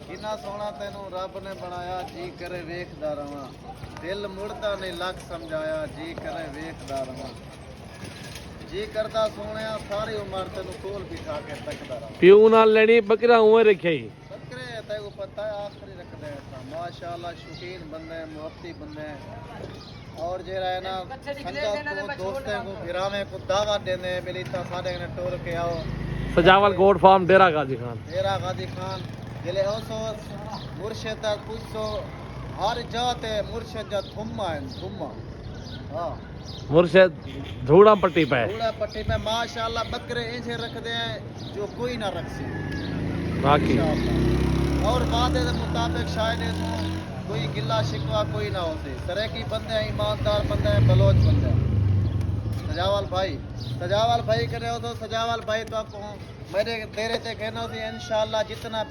किन्ना सोना तेनू रब ने बनाया, जी करे वेखदा रवां। दिल मुड़दा नहीं लख समझाया, जी करे वेखदा रवां। जी करदा सोहणिया सारी उम्र तेनू कोल बिठा के तकदा रवां। प्यू नाल लेनी बकरा उवें रखे ही बकरे तेको पता है आखिरी रखदे हैं माशाल्लाह, शौकीन बंदे हैं, मोहब्बती बंदे हैं। और जे है ना संगत को दोस्तों को भिरावे को दावत देने मिलीता साडे ने टोल के आओ। सजावल गोट फार्म डेरा गाजी खान डेरा गाजी खान जिले ओसो मुर्शिद कुछो हर जाते मुर्शिद जा थुम्मा है थुम्मा। हां मुर्शिद धूड़ा पट्टी पे धूड़ा पट्टी पे माशाल्लाह बकरे ऐसे रखते हैं जो कोई ना रख सी बाकी। और वादे के मुताबिक शायद इसमें कोई गिला शिकवा कोई ना होते। तरह की बंदे हैं, ईमानदार बंदे हैं, बलोच बंदे हैं। सजावल भाई करे हो तो सजावल भाई तो आपको मेरे तेरे ते कहना थी इंशाल्लाह जितना